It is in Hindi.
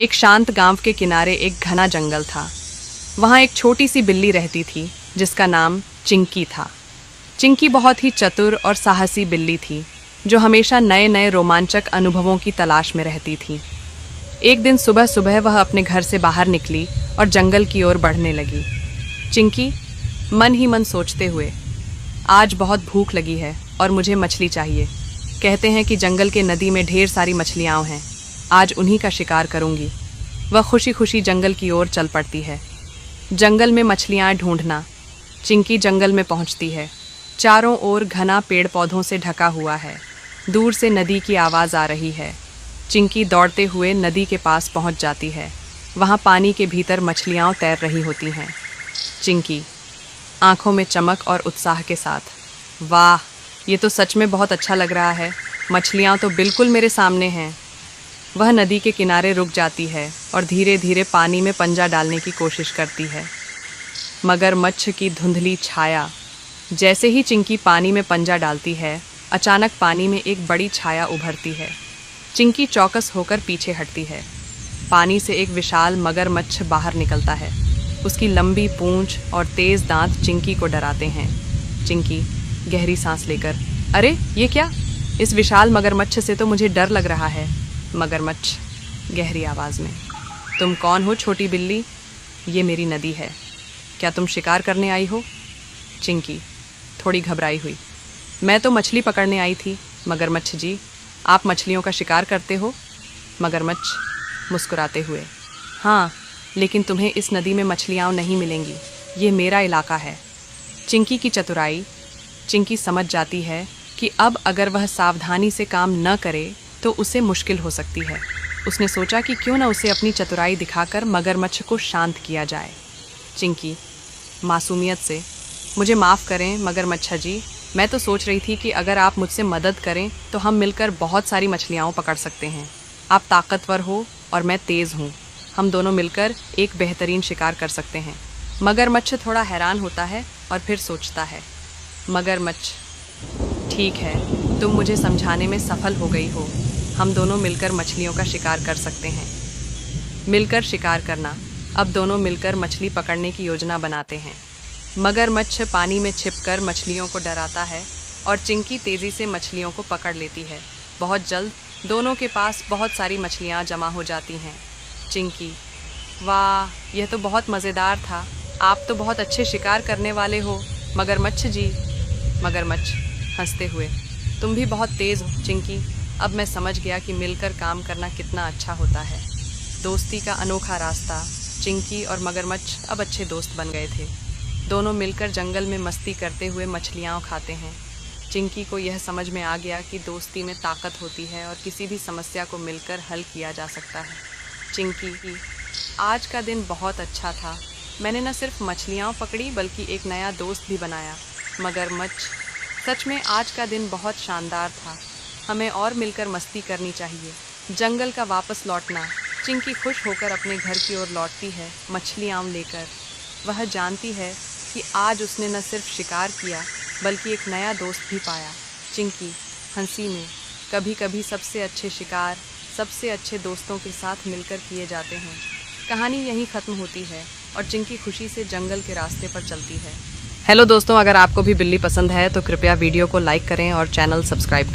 एक शांत गांव के किनारे एक घना जंगल था। वहाँ एक छोटी सी बिल्ली रहती थी जिसका नाम चिंकी था। चिंकी बहुत ही चतुर और साहसी बिल्ली थी जो हमेशा नए नए रोमांचक अनुभवों की तलाश में रहती थी। एक दिन सुबह सुबह वह अपने घर से बाहर निकली और जंगल की ओर बढ़ने लगी। चिंकी मन ही मन सोचते हुए, आज बहुत भूख लगी है और मुझे मछली चाहिए। कहते हैं कि जंगल के नदी में ढेर सारी मछलियाँ हैं, आज उन्हीं का शिकार करूंगी। वह खुशी खुशी जंगल की ओर चल पड़ती है। जंगल में मछलियाँ ढूंढना। चिंकी जंगल में पहुंचती है। चारों ओर घना पेड़ पौधों से ढका हुआ है। दूर से नदी की आवाज़ आ रही है। चिंकी दौड़ते हुए नदी के पास पहुंच जाती है। वहां पानी के भीतर मछलियाँ तैर रही होती हैं। चिंकी आंखों में चमक और उत्साह के साथ, वाह, ये तो सच में बहुत अच्छा लग रहा है, मछलियाँ तो बिल्कुल मेरे सामने हैं। वह नदी के किनारे रुक जाती है और धीरे धीरे पानी में पंजा डालने की कोशिश करती है। मगरमच्छ की धुंधली छाया। जैसे ही चिंकी पानी में पंजा डालती है, अचानक पानी में एक बड़ी छाया उभरती है। चिंकी चौकस होकर पीछे हटती है। पानी से एक विशाल मगरमच्छ बाहर निकलता है। उसकी लंबी पूंछ और तेज दांत चिंकी को डराते हैं। चिंकी गहरी सांस लेकर, अरे ये क्या? इस विशाल मगरमच्छ से तो मुझे डर लग रहा है। मगरमच्छ गहरी आवाज़ में, तुम कौन हो छोटी बिल्ली? ये मेरी नदी है, क्या तुम शिकार करने आई हो? चिंकी थोड़ी घबराई हुई, मैं तो मछली पकड़ने आई थी। मगरमच्छ जी, आप मछलियों का शिकार करते हो? मगरमच्छ मुस्कुराते हुए, हाँ, लेकिन तुम्हें इस नदी में मछलियाँ नहीं मिलेंगी, ये मेरा इलाका है। चिंकी की चतुराई। चिंकी समझ जाती है कि अब अगर वह सावधानी से काम न करे तो उसे मुश्किल हो सकती है। उसने सोचा कि क्यों न उसे अपनी चतुराई दिखाकर मगरमच्छ को शांत किया जाए। चिंकी मासूमियत से, मुझे माफ़ करें मगरमच्छ जी, मैं तो सोच रही थी कि अगर आप मुझसे मदद करें तो हम मिलकर बहुत सारी मछलियाँ पकड़ सकते हैं। आप ताकतवर हो और मैं तेज़ हूँ, हम दोनों मिलकर एक बेहतरीन शिकार कर सकते हैं। मगरमच्छ थोड़ा हैरान होता है और फिर सोचता है, मगरमच्छ, ठीक है, तुम मुझे समझाने में सफल हो गई हो, हम दोनों मिलकर मछलियों का शिकार कर सकते हैं। मिलकर शिकार करना। अब दोनों मिलकर मछली पकड़ने की योजना बनाते हैं। मगरमच्छ पानी में छिपकर मछलियों को डराता है और चिंकी तेज़ी से मछलियों को पकड़ लेती है। बहुत जल्द दोनों के पास बहुत सारी मछलियाँ जमा हो जाती हैं। चिंकी, वाह, यह तो बहुत मज़ेदार था, आप तो बहुत अच्छे शिकार करने वाले हो मगरमच्छ जी। मगरमच्छ हंसते हुए, तुम भी बहुत तेज़ हो चिंकी, अब मैं समझ गया कि मिलकर काम करना कितना अच्छा होता है। दोस्ती का अनोखा रास्ता। चिंकी और मगरमच्छ अब अच्छे दोस्त बन गए थे। दोनों मिलकर जंगल में मस्ती करते हुए मछलियाँ खाते हैं। चिंकी को यह समझ में आ गया कि दोस्ती में ताकत होती है और किसी भी समस्या को मिलकर हल किया जा सकता है। चिंकी, आज का दिन बहुत अच्छा था, मैंने न सिर्फ मछलियाँ पकड़ी बल्कि एक नया दोस्त भी बनाया। मगरमच्छ, सच में आज का दिन बहुत शानदार था, हमें और मिलकर मस्ती करनी चाहिए। जंगल का वापस लौटना। चिंकी खुश होकर अपने घर की ओर लौटती है, मछलियाँ लेकर। वह जानती है कि आज उसने न सिर्फ शिकार किया बल्कि एक नया दोस्त भी पाया। चिंकी हंसी में, कभी कभी सबसे अच्छे शिकार सबसे अच्छे दोस्तों के साथ मिलकर किए जाते हैं। कहानी यहीं ख़त्म होती है और चिंकी खुशी से जंगल के रास्ते पर चलती है। हेलो दोस्तों, अगर आपको भी बिल्ली पसंद है तो कृपया वीडियो को लाइक करें और चैनल सब्सक्राइब करें।